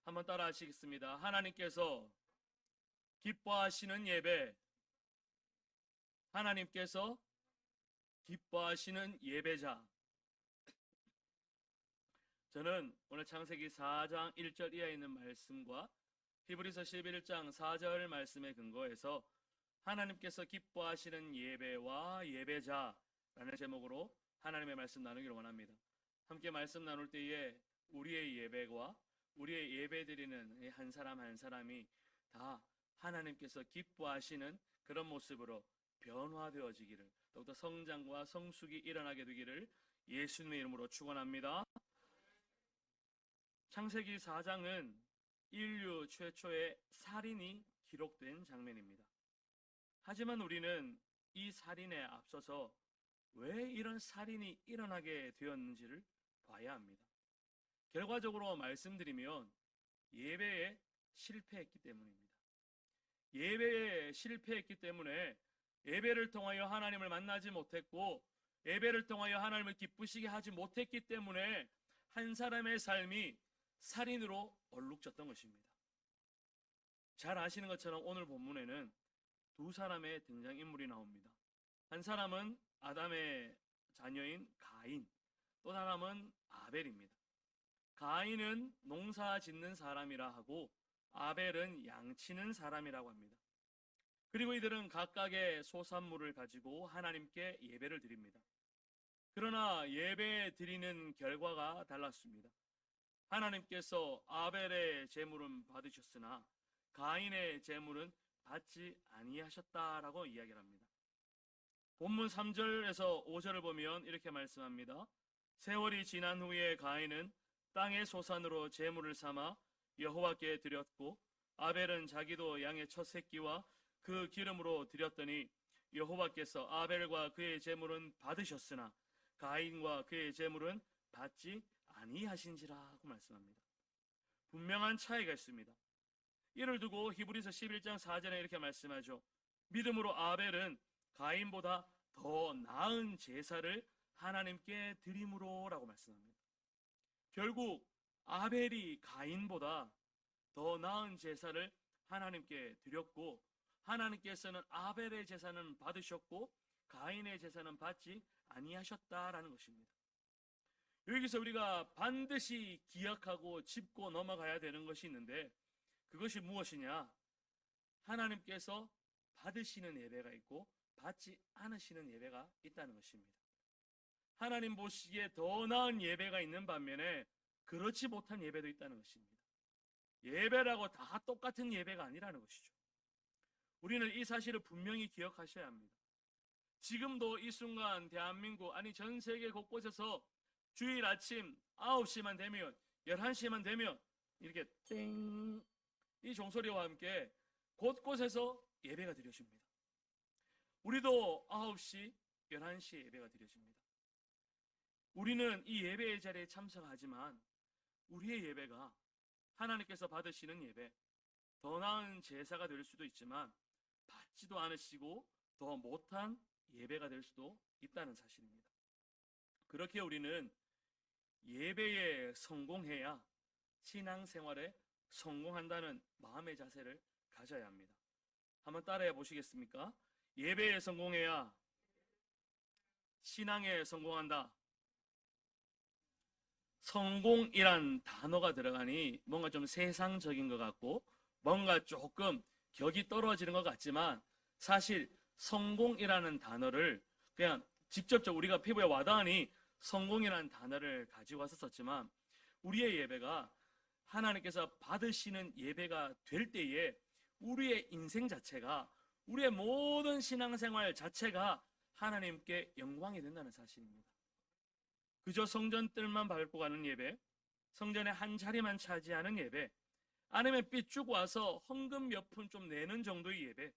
한번 따라 하시겠습니다. 하나님께서 기뻐하시는 예배. 하나님께서 기뻐하시는 예배자. 저는 오늘 창세기 4장 1절 이하에 있는 말씀과 히브리서 11장 4절 말씀에 근거해서 하나님께서 기뻐하시는 예배와 예배자라는 제목으로 하나님의 말씀 나누기를 원합니다. 함께 말씀 나눌 때에 우리의 예배와 우리의 예배드리는 한 사람 한 사람이 다 하나님께서 기뻐하시는 그런 모습으로 변화되어지기를, 더욱더 성장과 성숙이 일어나게 되기를 예수님의 이름으로 축원합니다. 창세기 4장은 인류 최초의 살인이 기록된 장면입니다. 하지만 우리는 이 살인에 앞서서 왜 이런 살인이 일어나게 되었는지를 봐야 합니다. 결과적으로 말씀드리면 예배에 실패했기 때문입니다. 예배에 실패했기 때문에 예배를 통하여 하나님을 만나지 못했고, 예배를 통하여 하나님을 기쁘시게 하지 못했기 때문에 한 사람의 삶이 살인으로 얼룩졌던 것입니다. 잘 아시는 것처럼 오늘 본문에는 두 사람의 등장인물이 나옵니다. 한 사람은 아담의 자녀인 가인, 또 사람은 아벨입니다. 가인은 농사 짓는 사람이라 하고 아벨은 양치는 사람이라고 합니다. 그리고 이들은 각각의 소산물을 가지고 하나님께 예배를 드립니다. 그러나 예배 드리는 결과가 달랐습니다. 하나님께서 아벨의 제물은 받으셨으나 가인의 제물은 받지 아니하셨다라고 이야기를 합니다. 본문 3절에서 5절을 보면 이렇게 말씀합니다. 세월이 지난 후에 가인은 땅의 소산으로 제물을 삼아 여호와께 드렸고, 아벨은 자기도 양의 첫 새끼와 그 기름으로 드렸더니 여호와께서 아벨과 그의 제물은 받으셨으나 가인과 그의 제물은 받지 아니하신지라고 말씀합니다. 분명한 차이가 있습니다. 이를 두고 히브리서 11장 4절에 이렇게 말씀하죠. 믿음으로 아벨은 가인보다 더 나은 제사를 하나님께 드림으로 라고 말씀합니다. 결국 아벨이 가인보다 더 나은 제사를 하나님께 드렸고, 하나님께서는 아벨의 제사는 받으셨고 가인의 제사는 받지 아니하셨다라는 것입니다. 여기서 우리가 반드시 기억하고 짚고 넘어가야 되는 것이 있는데, 그것이 무엇이냐? 하나님께서 받으시는 예배가 있고 받지 않으시는 예배가 있다는 것입니다. 하나님 보시기에 더 나은 예배가 있는 반면에 그렇지 못한 예배도 있다는 것입니다. 예배라고 다 똑같은 예배가 아니라는 것이죠. 우리는 이 사실을 분명히 기억하셔야 합니다. 지금도 이 순간 대한민국, 아니 전 세계 곳곳에서 주일 아침 9시만 되면, 11시만 되면 이렇게 땡, 이 종소리와 함께 곳곳에서 예배가 드려집니다. 우리도 9시, 11시에 예배가 드려집니다. 우리는 이 예배의 자리에 참석하지만 우리의 예배가 하나님께서 받으시는 예배, 더 나은 제사가 될 수도 있지만 받지도 않으시고 더 못한 예배가 될 수도 있다는 사실입니다. 그렇게 우리는 예배에 성공해야 신앙생활에 성공한다는 마음의 자세를 가져야 합니다. 한번 따라해 보시겠습니까? 예배에 성공해야 신앙에 성공한다. 성공이란 단어가 들어가니 뭔가 좀 세상적인 것 같고 뭔가 조금 격이 떨어지는 것 같지만, 사실 성공이라는 단어를 그냥 직접적으로 우리가 피부에 와닿으니 성공이라는 단어를 가지고 왔었지만, 우리의 예배가 하나님께서 받으시는 예배가 될 때에 우리의 인생 자체가, 우리의 모든 신앙생활 자체가 하나님께 영광이 된다는 사실입니다. 그저 성전뜰만 밟고 가는 예배, 성전의 한 자리만 차지하는 예배, 아니면 삐쭉 와서 헌금 몇 푼 좀 내는 정도의 예배,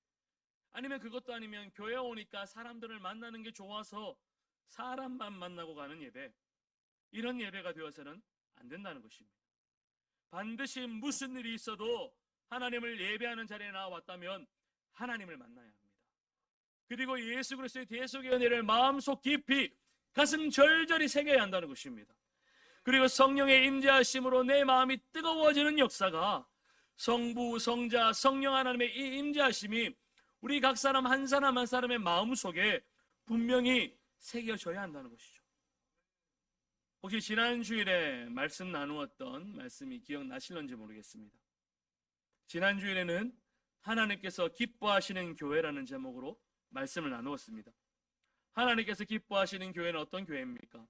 아니면 그것도 아니면 교회 오니까 사람들을 만나는 게 좋아서 사람만 만나고 가는 예배, 이런 예배가 되어서는 안 된다는 것입니다. 반드시 무슨 일이 있어도 하나님을 예배하는 자리에 나왔다면 하나님을 만나야 합니다. 그리고 예수 그리스도의 대속의 은혜를 마음속 깊이 가슴 절절히 새겨야 한다는 것입니다. 그리고 성령의 임재하심으로 내 마음이 뜨거워지는 역사가, 성부, 성자, 성령 하나님의 이 임재하심이 우리 각 사람 한 사람 한 사람의 마음속에 분명히 새겨져야 한다는 것이죠. 혹시 지난 주일에 말씀 나누었던 말씀이 기억나실런지 모르겠습니다. 지난 주일에는 하나님께서 기뻐하시는 교회라는 제목으로 말씀을 나누었습니다. 하나님께서 기뻐하시는 교회는 어떤 교회입니까?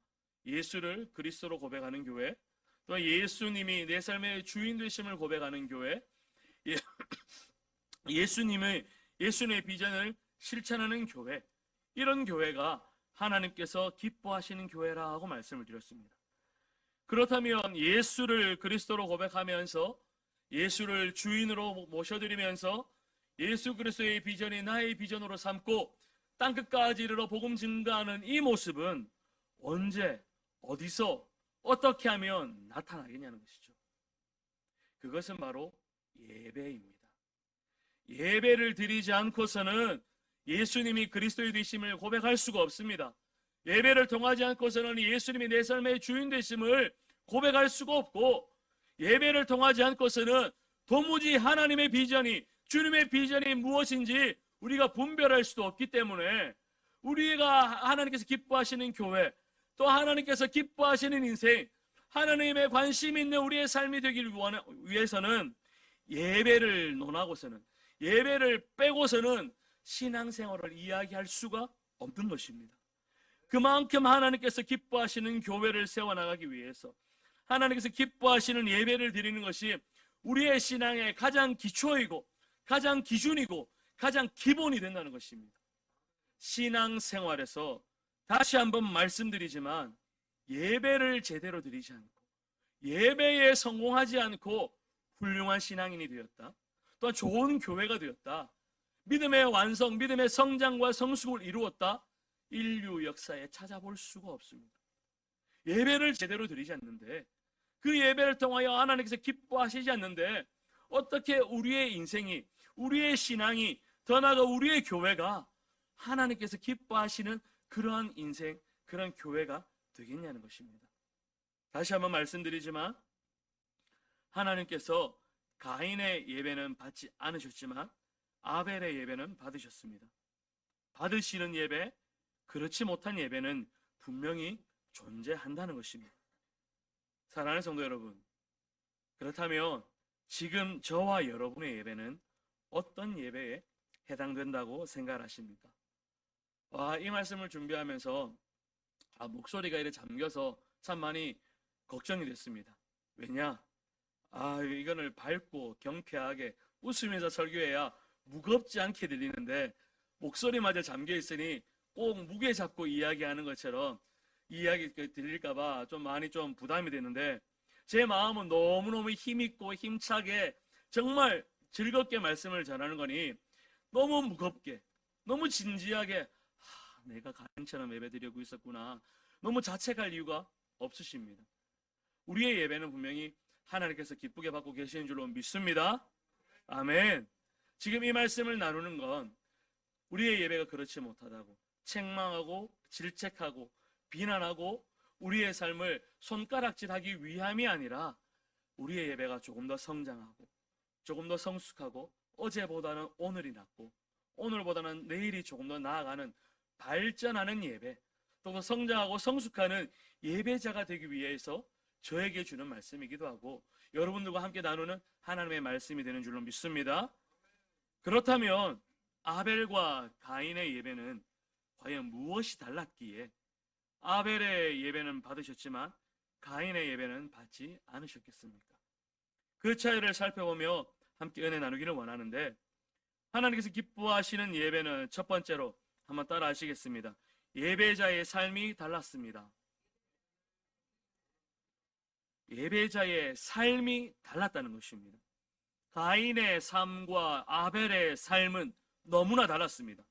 예수를 그리스도로 고백하는 교회, 또 예수님이 내 삶의 주인 되심을 고백하는 교회, 예수님의 비전을 실천하는 교회, 이런 교회가 하나님께서 기뻐하시는 교회라고 말씀을 드렸습니다. 그렇다면 예수를 그리스도로 고백하면서 예수를 주인으로 모셔드리면서 예수 그리스도의 비전이 나의 비전으로 삼고 땅끝까지 이르러 복음 증가하는 이 모습은 언제, 어디서, 어떻게 하면 나타나겠냐는 것이죠. 그것은 바로 예배입니다. 예배를 드리지 않고서는 예수님이 그리스도의 되심을 고백할 수가 없습니다. 예배를 통하지 않고서는 예수님이 내 삶의 주인 되심을 고백할 수가 없고, 예배를 통하지 않고서는 도무지 하나님의 비전이, 주님의 비전이 무엇인지 우리가 분별할 수도 없기 때문에, 우리가 하나님께서 기뻐하시는 교회, 또 하나님께서 기뻐하시는 인생, 하나님의 관심 있는 우리의 삶이 되길 위해서는 예배를 논하고서는, 예배를 빼고서는 신앙생활을 이야기할 수가 없는 것입니다. 그만큼 하나님께서 기뻐하시는 교회를 세워나가기 위해서, 하나님께서 기뻐하시는 예배를 드리는 것이 우리의 신앙의 가장 기초이고 가장 기준이고 가장 기본이 된다는 것입니다. 신앙생활에서 다시 한번 말씀드리지만, 예배를 제대로 드리지 않고 예배에 성공하지 않고 훌륭한 신앙인이 되었다, 또한 좋은 교회가 되었다, 믿음의 완성, 믿음의 성장과 성숙을 이루었다, 인류 역사에 찾아볼 수가 없습니다. 예배를 제대로 드리지 않는데, 그 예배를 통하여 하나님께서 기뻐하시지 않는데, 어떻게 우리의 인생이, 우리의 신앙이, 더 나아가 우리의 교회가 하나님께서 기뻐하시는 그러한 인생, 그런 교회가 되겠냐는 것입니다. 다시 한번 말씀드리지만, 하나님께서 가인의 예배는 받지 않으셨지만 아벨의 예배는 받으셨습니다. 받으시는 예배, 그렇지 못한 예배는 분명히 존재한다는 것입니다. 사랑하는 성도 여러분, 그렇다면 지금 저와 여러분의 예배는 어떤 예배에 해당된다고 생각하십니까? 이 말씀을 준비하면서 목소리가 이렇게 잠겨서 참 많이 걱정이 됐습니다. 왜냐? 이거를 밝고 경쾌하게 웃으면서 설교해야 무겁지 않게 들리는데, 목소리마저 잠겨 있으니 꼭 무게 잡고 이야기하는 것처럼 이야기 들릴까봐 좀 많이 좀 부담이 되는데, 제 마음은 너무너무 힘있고 힘차게 정말 즐겁게 말씀을 전하는 거니 너무 무겁게, 너무 진지하게 내가 가인처럼 예배드리고 있었구나, 너무 자책할 이유가 없으십니다. 우리의 예배는 분명히 하나님께서 기쁘게 받고 계시는 줄로 믿습니다. 아멘. 지금 이 말씀을 나누는 건 우리의 예배가 그렇지 못하다고 책망하고 질책하고 비난하고 우리의 삶을 손가락질하기 위함이 아니라, 우리의 예배가 조금 더 성장하고 조금 더 성숙하고 어제보다는 오늘이 낫고 오늘보다는 내일이 조금 더 나아가는 발전하는 예배, 또 성장하고 성숙하는 예배자가 되기 위해서 저에게 주는 말씀이기도 하고, 여러분들과 함께 나누는 하나님의 말씀이 되는 줄로 믿습니다. 그렇다면 아벨과 가인의 예배는 과연 무엇이 달랐기에 아벨의 예배는 받으셨지만 가인의 예배는 받지 않으셨겠습니까? 그 차이를 살펴보며 함께 은혜 나누기를 원하는데, 하나님께서 기뻐하시는 예배는 첫 번째로 한번 따라 하시겠습니다. 예배자의 삶이 달랐습니다. 예배자의 삶이 달랐다는 것입니다. 가인의 삶과 아벨의 삶은 너무나 달랐습니다.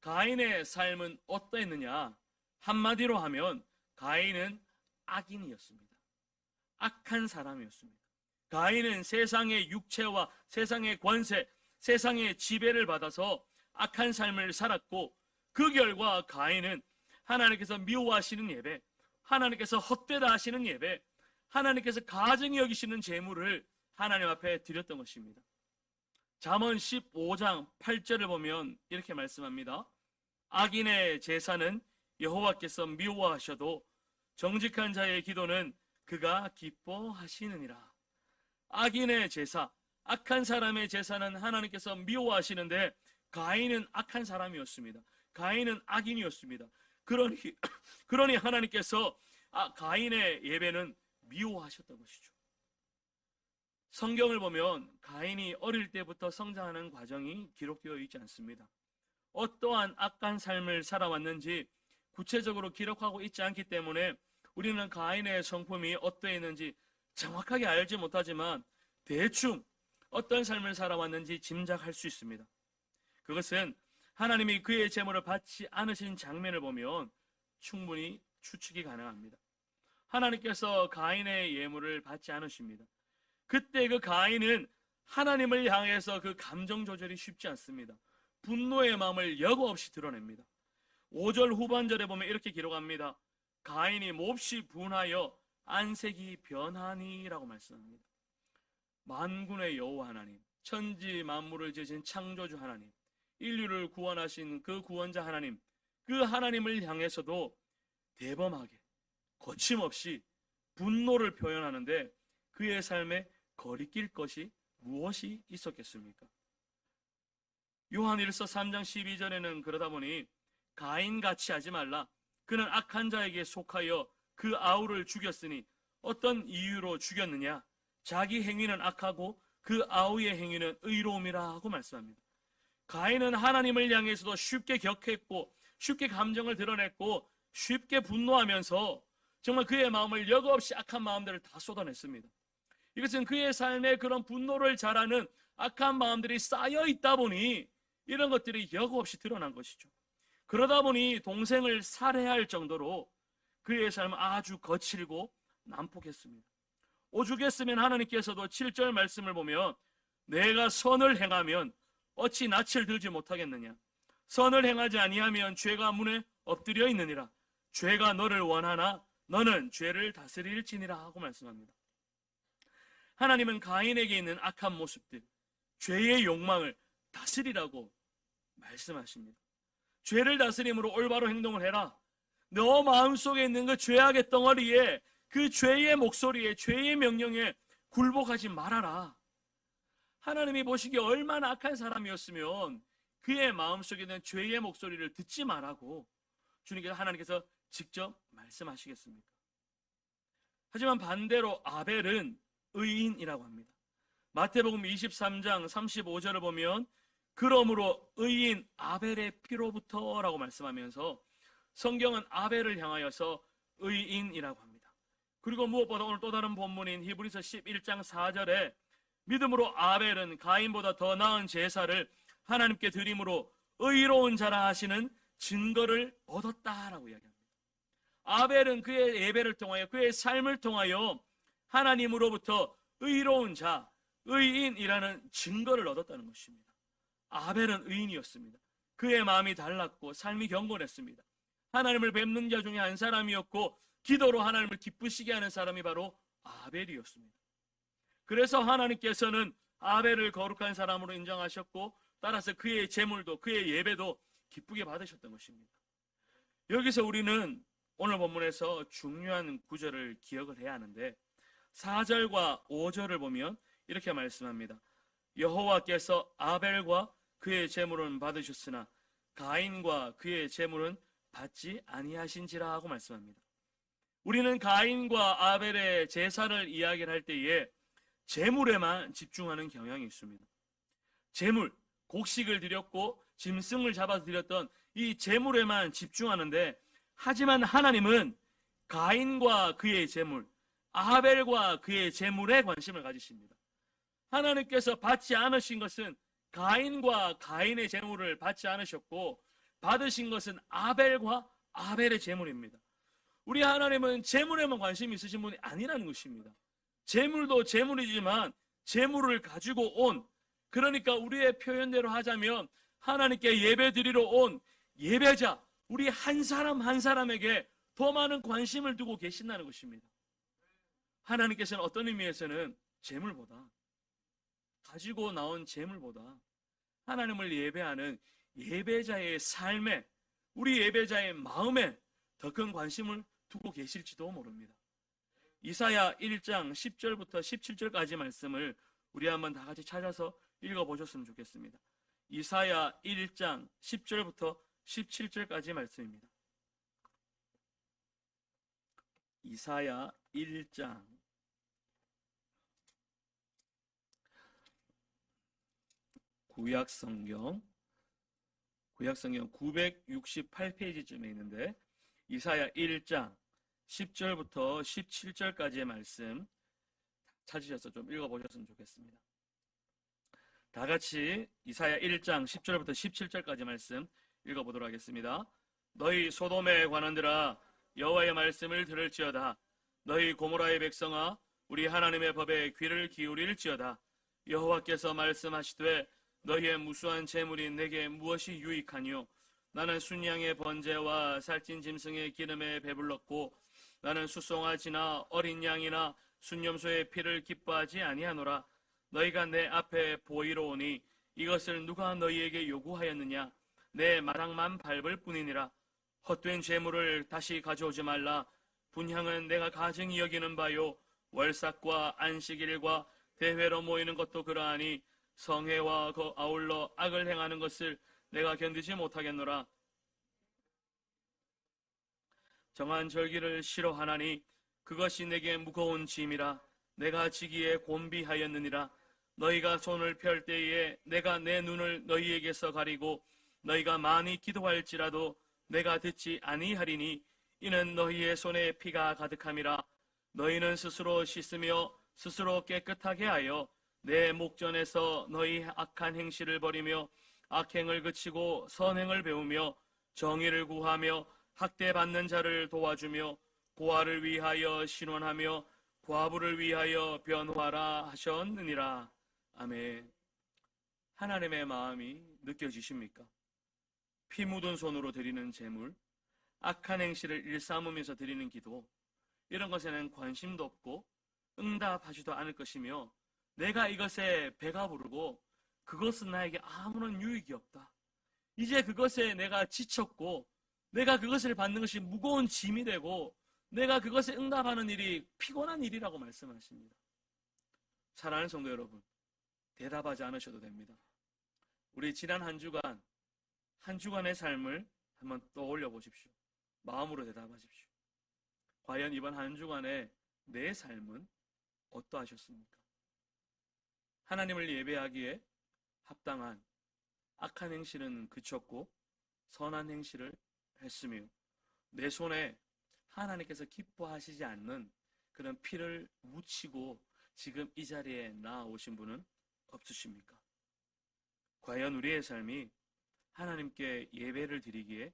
가인의 삶은 어떠했느냐? 한마디로 하면 가인은 악인이었습니다. 악한 사람이었습니다. 가인은 세상의 육체와 세상의 권세, 세상의 지배를 받아서 악한 삶을 살았고, 그 결과 가인은 하나님께서 미워하시는 예배, 하나님께서 헛되다 하시는 예배, 하나님께서 가증히 여기시는 제물을 하나님 앞에 드렸던 것입니다. 잠언 15장 8절을 보면 이렇게 말씀합니다. 악인의 제사는 여호와께서 미워하셔도 정직한 자의 기도는 그가 기뻐하시느니라. 악인의 제사, 악한 사람의 제사는 하나님께서 미워하시는데 가인은 악한 사람이었습니다. 가인은 악인이었습니다. 그러니 하나님께서 가인의 예배는 미워하셨던 것이죠. 성경을 보면 가인이 어릴 때부터 성장하는 과정이 기록되어 있지 않습니다. 어떠한 악한 삶을 살아왔는지 구체적으로 기록하고 있지 않기 때문에 우리는 가인의 성품이 어떠했는지 정확하게 알지 못하지만 대충 어떤 삶을 살아왔는지 짐작할 수 있습니다. 그것은 하나님이 그의 제물을 받지 않으신 장면을 보면 충분히 추측이 가능합니다. 하나님께서 가인의 예물을 받지 않으십니다. 그때 그 가인은 하나님을 향해서 그 감정 조절이 쉽지 않습니다. 분노의 마음을 여과 없이 드러냅니다. 5절 후반절에 보면 이렇게 기록합니다. 가인이 몹시 분하여 안색이 변하니라고 말씀합니다. 만군의 여호와 하나님, 천지 만물을 지으신 창조주 하나님, 인류를 구원하신 그 구원자 하나님, 그 하나님을 향해서도 대범하게 거침없이 분노를 표현하는데 그의 삶에 거리낄 것이 무엇이 있었겠습니까? 요한일서 3장 12절에는 그러다 보니 가인같이 하지 말라. 그는 악한 자에게 속하여 그 아우를 죽였으니 어떤 이유로 죽였느냐? 자기 행위는 악하고 그 아우의 행위는 의로움이라 하고 말씀합니다. 가인은 하나님을 향해서도 쉽게 격했고 쉽게 감정을 드러냈고 쉽게 분노하면서 정말 그의 마음을 여과없이 악한 마음들을 다 쏟아냈습니다. 이것은 그의 삶에 그런 분노를 자라는 악한 마음들이 쌓여 있다 보니 이런 것들이 여과없이 드러난 것이죠. 그러다 보니 동생을 살해할 정도로 그의 삶은 아주 거칠고 난폭했습니다. 오죽했으면 하나님께서도 7절 말씀을 보면 내가 선을 행하면 어찌 낯을 들지 못하겠느냐. 선을 행하지 아니하면 죄가 문에 엎드려 있느니라. 죄가 너를 원하나 너는 죄를 다스릴지니라 하고 말씀합니다. 하나님은 가인에게 있는 악한 모습들, 죄의 욕망을 다스리라고 말씀하십니다. 죄를 다스림으로 올바로 행동을 해라. 너 마음속에 있는 그 죄악의 덩어리에, 그 죄의 목소리에, 죄의 명령에 굴복하지 말아라. 하나님이 보시기에 얼마나 악한 사람이었으면 그의 마음속에 있는 죄의 목소리를 듣지 말라고 하나님께서 직접 말씀하시겠습니까? 하지만 반대로 아벨은 의인이라고 합니다. 마태복음 23장 35절을 보면 그러므로 의인 아벨의 피로부터라고 말씀하면서 성경은 아벨을 향하여서 의인이라고 합니다. 그리고 무엇보다 오늘 또 다른 본문인 히브리서 11장 4절에 믿음으로 아벨은 가인보다 더 나은 제사를 하나님께 드림으로 의로운 자라 하시는 증거를 얻었다라고 이야기합니다. 아벨은 그의 예배를 통하여 그의 삶을 통하여 하나님으로부터 의로운 자, 의인이라는 증거를 얻었다는 것입니다. 아벨은 의인이었습니다. 그의 마음이 달랐고 삶이 경건했습니다. 하나님을 뵙는 자 중에 한 사람이었고 기도로 하나님을 기쁘시게 하는 사람이 바로 아벨이었습니다. 그래서 하나님께서는 아벨을 거룩한 사람으로 인정하셨고 따라서 그의 제물도 그의 예배도 기쁘게 받으셨던 것입니다. 여기서 우리는 오늘 본문에서 중요한 구절을 기억을 해야 하는데 4절과 5절을 보면 이렇게 말씀합니다. 여호와께서 아벨과 그의 제물은 받으셨으나 가인과 그의 제물은 받지 아니하신지라 하고 말씀합니다. 우리는 가인과 아벨의 제사를 이야기를 할 때에 제물에만 집중하는 경향이 있습니다. 제물, 곡식을 드렸고 짐승을 잡아서 드렸던 이 제물에만 집중하는데 하지만 하나님은 가인과 그의 제물, 아벨과 그의 제물에 관심을 가지십니다. 하나님께서 받지 않으신 것은 가인과 가인의 제물을 받지 않으셨고 받으신 것은 아벨과 아벨의 제물입니다. 우리 하나님은 제물에만 관심이 있으신 분이 아니라는 것입니다. 제물도 제물이지만 제물을 가지고 온, 그러니까 우리의 표현대로 하자면 하나님께 예배드리러 온 예배자, 우리 한 사람 한 사람에게 더 많은 관심을 두고 계신다는 것입니다. 하나님께서는 어떤 의미에서는 재물보다, 가지고 나온 재물보다 하나님을 예배하는 예배자의 삶에, 우리 예배자의 마음에 더 큰 관심을 두고 계실지도 모릅니다. 이사야 1장 10절부터 17절까지 말씀을 우리 한번 다 같이 찾아서 읽어보셨으면 좋겠습니다. 이사야 1장 10절부터 17절까지 말씀입니다. 이사야 1장 구약성경 968페이지쯤에 있는데, 이사야 1장 10절부터 17절까지의 말씀 찾으셔서 좀 읽어보셨으면 좋겠습니다. 다 같이 이사야 1장 10절부터 17절까지 말씀 읽어보도록 하겠습니다. 너희 소돔의 관원들아, 여호와의 말씀을 들을지어다. 너희 고모라의 백성아, 우리 하나님의 법에 귀를 기울일지어다. 여호와께서 말씀하시되 너희의 무수한 재물이 내게 무엇이 유익하뇨? 나는 순양의 번제와 살찐 짐승의 기름에 배불렀고 나는 숫송아지나 어린 양이나 순염소의 피를 기뻐하지 아니하노라. 너희가 내 앞에 보이러 오니 이것을 누가 너희에게 요구하였느냐? 내 마당만 밟을 뿐이니라. 헛된 재물을 다시 가져오지 말라. 분향은 내가 가증히 여기는 바요, 월삭과 안식일과 대회로 모이는 것도 그러하니 성회와 아울러 악을 행하는 것을 내가 견디지 못하겠노라. 정한 절기를 싫어하나니 그것이 내게 무거운 짐이라. 내가 지기에 곤비하였느니라. 너희가 손을 펼 때에 내가 내 눈을 너희에게서 가리고 너희가 많이 기도할지라도 내가 듣지 아니하리니 이는 너희의 손에 피가 가득함이라. 너희는 스스로 씻으며 스스로 깨끗하게 하여 내 목전에서 너희 악한 행실을 버리며 악행을 그치고 선행을 배우며 정의를 구하며 학대받는 자를 도와주며 고아를 위하여 신원하며 과부를 위하여 변호하라 하셨느니라. 아멘. 하나님의 마음이 느껴지십니까? 피 묻은 손으로 드리는 제물, 악한 행실을 일삼으면서 드리는 기도, 이런 것에는 관심도 없고 응답하지도 않을 것이며 내가 이것에 배가 부르고 그것은 나에게 아무런 유익이 없다. 이제 그것에 내가 지쳤고 내가 그것을 받는 것이 무거운 짐이 되고 내가 그것에 응답하는 일이 피곤한 일이라고 말씀하십니다. 사랑하는 성도 여러분, 대답하지 않으셔도 됩니다. 우리 지난 한 주간의 삶을 한번 떠올려 보십시오. 마음으로 대답하십시오. 과연 이번 한 주간의 내 삶은 어떠하셨습니까? 하나님을 예배하기에 합당한 악한 행실은 그쳤고 선한 행실을 했으며 내 손에 하나님께서 기뻐하시지 않는 그런 피를 묻히고 지금 이 자리에 나아오신 분은 없으십니까? 과연 우리의 삶이 하나님께 예배를 드리기에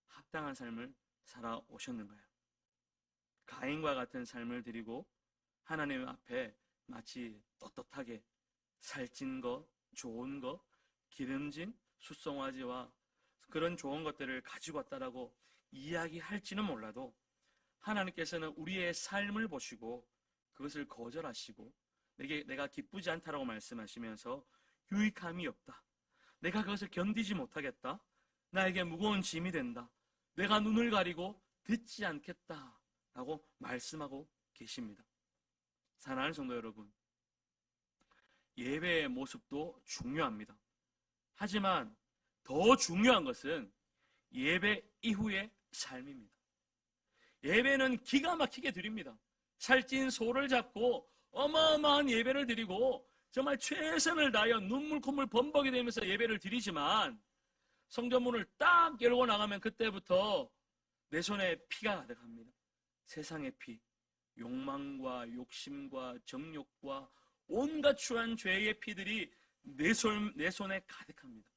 합당한 삶을 살아오셨는가요? 가인과 같은 삶을 드리고 하나님 앞에 마치 떳떳하게 살찐 것, 좋은 것, 기름진 숫송아지와 그런 좋은 것들을 가지고 왔다라고 이야기할지는 몰라도 하나님께서는 우리의 삶을 보시고 그것을 거절하시고 내가 기쁘지 않다라고 말씀하시면서 유익함이 없다. 내가 그것을 견디지 못하겠다. 나에게 무거운 짐이 된다. 내가 눈을 가리고 듣지 않겠다. 라고 말씀하고 계십니다. 사랑하는 성도 여러분, 예배의 모습도 중요합니다. 하지만 더 중요한 것은 예배 이후의 삶입니다. 예배는 기가 막히게 드립니다. 살찐 소를 잡고 어마어마한 예배를 드리고 정말 최선을 다하여 눈물 콧물 범벅이 되면서 예배를 드리지만 성전문을 딱 열고 나가면 그때부터 내 손에 피가 가득합니다. 세상의 피, 욕망과 욕심과 정욕과 온갖 추한 죄의 피들이 내 손에 가득합니다.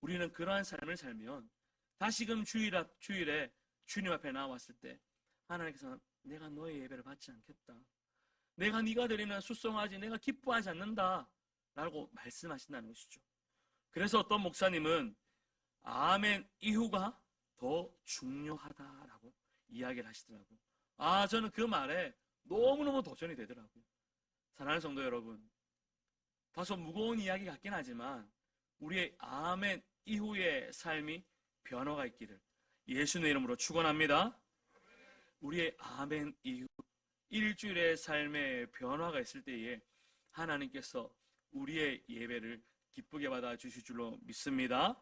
우리는 그러한 삶을 살면 다시금 주일에 주님 앞에 나왔을 때 하나님께서 내가 너의 예배를 받지 않겠다. 내가 네가 드리는 숫송아지 내가 기뻐하지 않는다 라고 말씀하신다는 것이죠. 그래서 어떤 목사님은 아멘 이후가 더 중요하다라고 이야기를 하시더라고요. 저는 그 말에 너무너무 도전이 되더라고요. 사랑하는 성도 여러분, 다소 무거운 이야기 같긴 하지만 우리의 아멘 이후의 삶이 변화가 있기를 예수님의 이름으로 축원합니다. 우리의 아멘 이후 일주일의 삶의 변화가 있을 때에 하나님께서 우리의 예배를 기쁘게 받아 주실 줄로 믿습니다.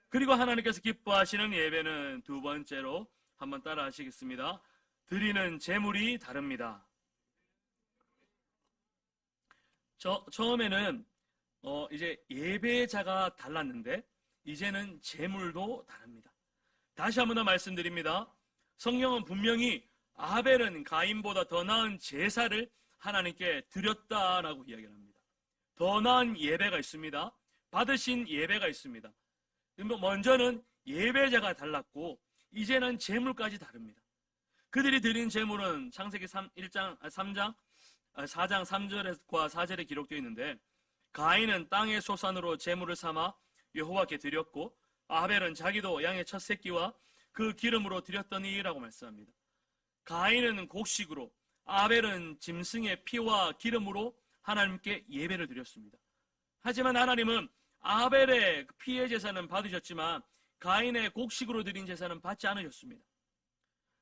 그리고 하나님께서 기뻐하시는 예배는 두 번째로 한번 따라 하시겠습니다. 드리는 제물이 다릅니다. 처음에는 이제 예배자가 달랐는데 이제는 제물도 다릅니다. 다시 한번 더 말씀드립니다. 성경은 분명히 아벨은 가인보다 더 나은 제사를 하나님께 드렸다라고 이야기를 합니다. 더 나은 예배가 있습니다. 받으신 예배가 있습니다. 먼저는 예배자가 달랐고 이제는 제물까지 다릅니다. 그들이 드린 제물은 창세기 4장 3절과 4절에 기록되어 있는데 가인은 땅의 소산으로 제물을 삼아 여호와께 드렸고 아벨은 자기도 양의 첫 새끼와 그 기름으로 드렸더니라고 말씀합니다. 가인은 곡식으로 아벨은 짐승의 피와 기름으로 하나님께 예배를 드렸습니다. 하지만 하나님은 아벨의 피의 제사는 받으셨지만 가인의 곡식으로 드린 제사는 받지 않으셨습니다.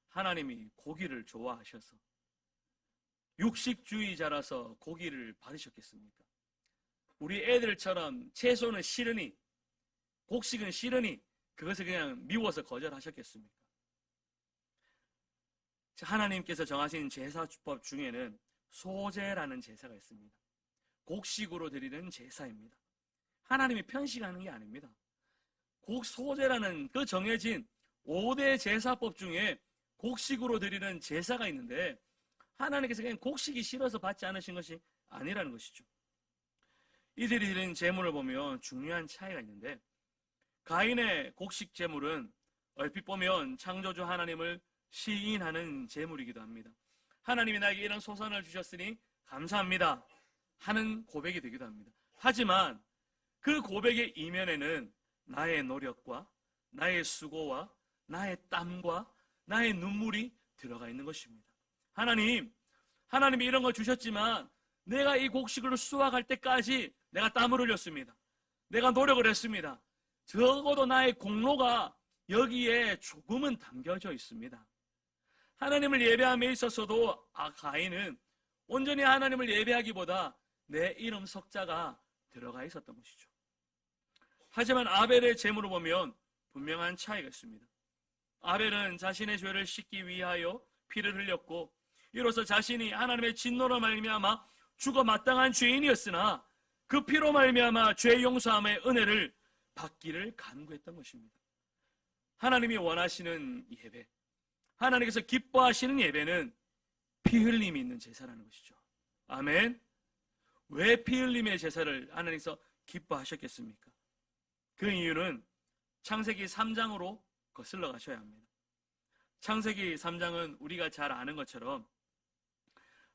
하나님이 고기를 좋아하셔서 육식주의자라서 고기를 받으셨겠습니까? 우리 애들처럼 채소는 싫으니 곡식은 싫으니 그것을 그냥 미워서 거절하셨겠습니까? 하나님께서 정하신 제사주법 중에는 소제라는 제사가 있습니다. 곡식으로 드리는 제사입니다. 하나님이 편식하는 게 아닙니다. 소제라는 그 정해진 5대 제사법 중에 곡식으로 드리는 제사가 있는데 하나님께서 그냥 곡식이 싫어서 받지 않으신 것이 아니라는 것이죠. 이들이 드린 제물을 보면 중요한 차이가 있는데 가인의 곡식 제물은 얼핏 보면 창조주 하나님을 시인하는 제물이기도 합니다. 하나님이 나에게 이런 소산을 주셨으니 감사합니다 하는 고백이 되기도 합니다. 하지만 그 고백의 이면에는 나의 노력과 나의 수고와 나의 땀과 나의 눈물이 들어가 있는 것입니다. 하나님이 이런 걸 주셨지만 내가 이 곡식을 수확할 때까지 내가 땀을 흘렸습니다. 내가 노력을 했습니다. 적어도 나의 공로가 여기에 조금은 담겨져 있습니다. 하나님을 예배함에 있어서도 가인은 온전히 하나님을 예배하기보다 내 이름 석자가 들어가 있었던 것이죠. 하지만 아벨의 제물을 보면 분명한 차이가 있습니다. 아벨은 자신의 죄를 씻기 위하여 피를 흘렸고 이로써 자신이 하나님의 진노로 말미암아 죽어 마땅한 죄인이었으나 그 피로 말미암아 죄 용서함의 은혜를 받기를 간구했던 것입니다. 하나님이 원하시는 예배, 하나님께서 기뻐하시는 예배는 피 흘림이 있는 제사라는 것이죠. 아멘. 왜 피 흘림의 제사를 하나님께서 기뻐하셨겠습니까? 그 이유는 창세기 3장으로 거슬러 가셔야 합니다. 창세기 3장은 우리가 잘 아는 것처럼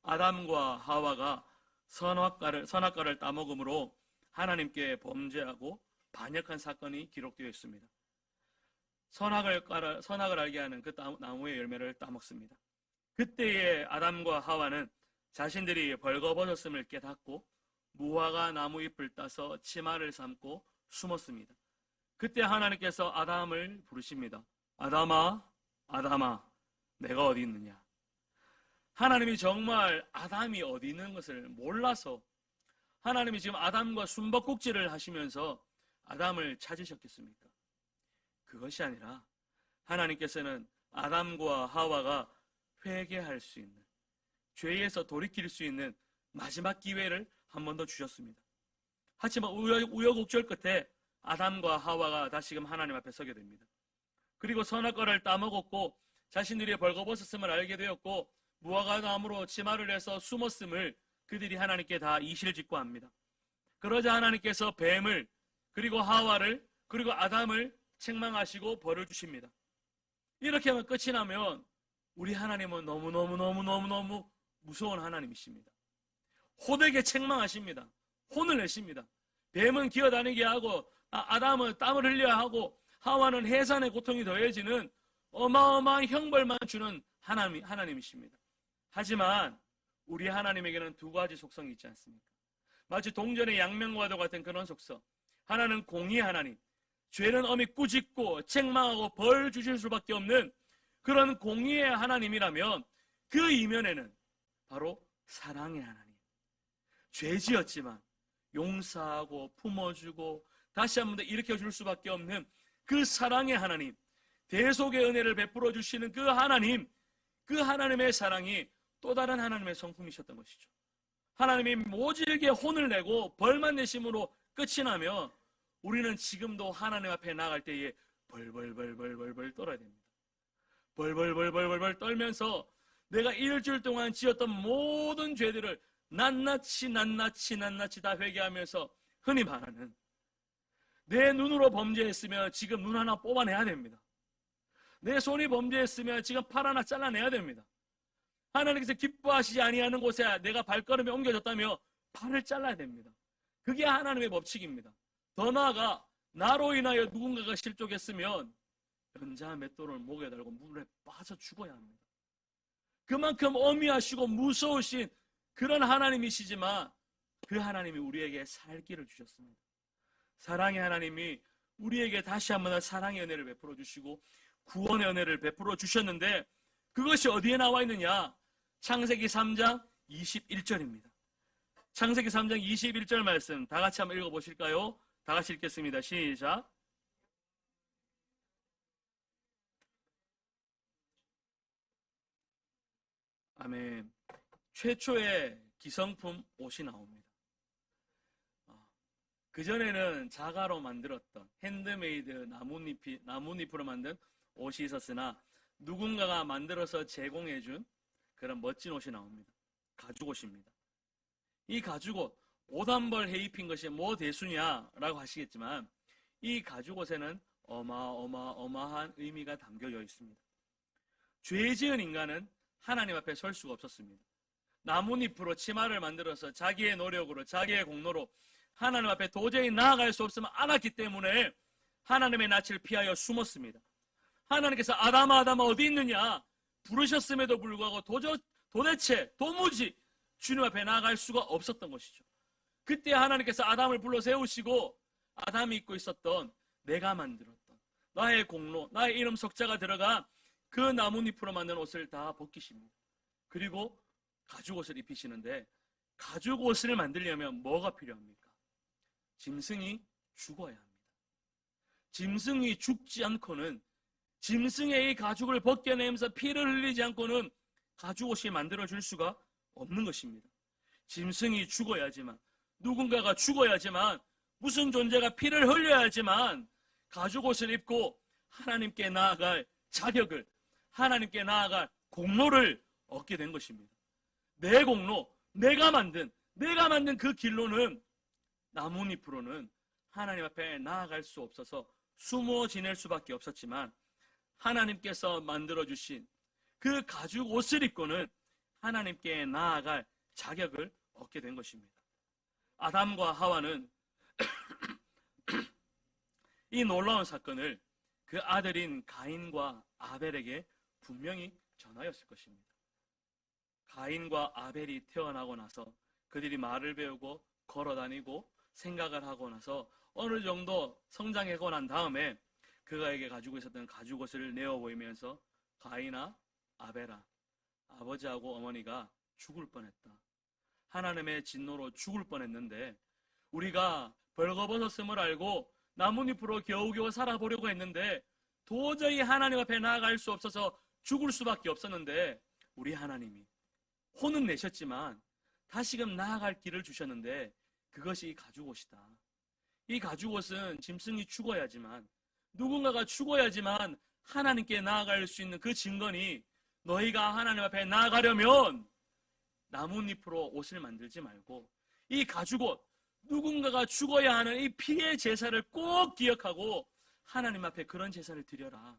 아담과 하와가 선악과를 따먹음으로 하나님께 범죄하고 반역한 사건이 기록되어 있습니다. 선악을 알게 하는 그 나무의 열매를 따먹습니다. 그때의 아담과 하와는 자신들이 벌거벗었음을 깨닫고 무화과 나무 잎을 따서 치마를 삼고 숨었습니다. 그때 하나님께서 아담을 부르십니다. 아담아, 아담아, 내가 어디 있느냐? 하나님이 정말 아담이 어디 있는 것을 몰라서 하나님이 지금 아담과 숨바꼭질을 하시면서 아담을 찾으셨겠습니까? 그것이 아니라 하나님께서는 아담과 하와가 회개할 수 있는, 죄에서 돌이킬 수 있는 마지막 기회를 한 번 더 주셨습니다. 하지만 우여곡절 끝에 아담과 하와가 다시금 하나님 앞에 서게 됩니다. 그리고 선악과를 따먹었고 자신들이 벌거벗었음을 알게 되었고 무화과 나무로 치마를 해서 숨었음을 그들이 하나님께 다 이실직고합니다. 그러자 하나님께서 뱀을 그리고 하와를 그리고 아담을 책망하시고 벌을 주십니다. 이렇게 하면 끝이 나면 우리 하나님은 너무너무 무서운 하나님이십니다. 호되게 책망하십니다. 혼을 내십니다. 뱀은 기어다니게 하고 아담은 땀을 흘려야 하고 하와는 해산의 고통이 더해지는 어마어마한 형벌만 주는 하나님이십니다. 하지만 우리 하나님에게는 두 가지 속성이 있지 않습니까? 마치 동전의 양면과도 같은 그런 속성. 하나는 공의 하나님, 죄는 엄히 꾸짖고 책망하고 벌 주실 수밖에 없는 그런 공의의 하나님이라면 그 이면에는 바로 사랑의 하나님, 죄 지었지만 용서하고 품어주고 다시 한 번 더 일으켜줄 수밖에 없는 그 사랑의 하나님, 대속의 은혜를 베풀어 주시는 그 하나님, 그 하나님의 사랑이 또 다른 하나님의 성품이셨던 것이죠. 하나님이 모질게 혼을 내고 벌만 내심으로 끝이 나면 우리는 지금도 하나님 앞에 나갈 때에 벌벌벌벌벌벌 떨어야 됩니다. 벌벌벌벌벌벌 떨면서 내가 일주일 동안 지었던 모든 죄들을 낱낱이 다 회개하면서 흔히 말하는, 내 눈으로 범죄했으면 지금 눈 하나 뽑아내야 됩니다. 내 손이 범죄했으면 지금 팔 하나 잘라내야 됩니다. 하나님께서 기뻐하시지 아니하는 곳에 내가 발걸음이 옮겨졌다며 팔을 잘라야 됩니다. 그게 하나님의 법칙입니다. 더 나아가 나로 인하여 누군가가 실족했으면 연자 맷돌을 목에 달고 물에 빠져 죽어야 합니다. 그만큼 어미하시고 무서우신 그런 하나님이시지만 그 하나님이 우리에게 살 길을 주셨습니다. 사랑의 하나님이 우리에게 다시 한번 사랑의 은혜를 베풀어 주시고 구원의 은혜를 베풀어 주셨는데, 그것이 어디에 나와 있느냐? 창세기 3장 21절입니다. 창세기 3장 21절 말씀 다 같이 한번 읽어보실까요? 다 같이 읽겠습니다. 시작. 아멘. 최초의 기성품 옷이 나옵니다. 그전에는 자가로 만들었던 핸드메이드 나뭇잎으로 만든 옷이 있었으나 누군가가 만들어서 제공해준 그런 멋진 옷이 나옵니다. 가죽옷입니다. 이 가죽옷, 옷 한 벌 해입힌 것이 뭐 대수냐라고 하시겠지만 이 가죽옷에는 어마어마한 의미가 담겨져 있습니다. 죄 지은 인간은 하나님 앞에 설 수가 없었습니다. 나뭇잎으로 치마를 만들어서 자기의 노력으로, 자기의 공로로 하나님 앞에 도저히 나아갈 수 없으면 않았기 때문에 하나님의 낯을 피하여 숨었습니다. 하나님께서 아담아 어디 있느냐 부르셨음에도 불구하고 도무지 주님 앞에 나아갈 수가 없었던 것이죠. 그때 하나님께서 아담을 불러 세우시고 아담이 입고 있었던, 내가 만들었던 나의 공로, 나의 이름 석자가 들어간 그 나뭇잎으로 만든 옷을 다 벗기십니다. 그리고 가죽옷을 입히시는데, 가죽옷을 만들려면 뭐가 필요합니까? 짐승이 죽어야 합니다. 짐승이 죽지 않고는, 짐승의 이 가죽을 벗겨내면서 피를 흘리지 않고는 가죽옷이 만들어질 수가 없는 것입니다. 짐승이 죽어야지만, 누군가가 죽어야지만, 무슨 존재가 피를 흘려야지만 가죽옷을 입고 하나님께 나아갈 자격을, 하나님께 나아갈 공로를 얻게 된 것입니다. 내 공로, 내가 만든 그 길로는, 나뭇잎으로는 하나님 앞에 나아갈 수 없어서 숨어 지낼 수밖에 없었지만, 하나님께서 만들어주신 그 가죽 옷을 입고는 하나님께 나아갈 자격을 얻게 된 것입니다. 아담과 하와는 이 놀라운 사건을 그 아들인 가인과 아벨에게 분명히 전하였을 것입니다. 가인과 아벨이 태어나고 나서 그들이 말을 배우고 걸어다니고 생각을 하고 나서 어느 정도 성장하고 난 다음에 그가에게 가지고 있었던 가죽옷을 내어 보이면서, 가인아, 아벨아, 아버지하고 어머니가 죽을 뻔했다. 하나님의 진노로 죽을 뻔했는데 우리가 벌거벗었음을 알고 나뭇잎으로 겨우겨우 살아보려고 했는데 도저히 하나님 앞에 나아갈 수 없어서 죽을 수밖에 없었는데, 우리 하나님이 혼은 내셨지만 다시금 나아갈 길을 주셨는데, 그것이 이 가죽옷이다. 이 가죽옷은 짐승이 죽어야지만, 누군가가 죽어야지만 하나님께 나아갈 수 있는 그 증거니, 너희가 하나님 앞에 나아가려면 나뭇잎으로 옷을 만들지 말고 이 가죽옷, 누군가가 죽어야 하는 이 피의 제사를 꼭 기억하고 하나님 앞에 그런 제사를 드려라.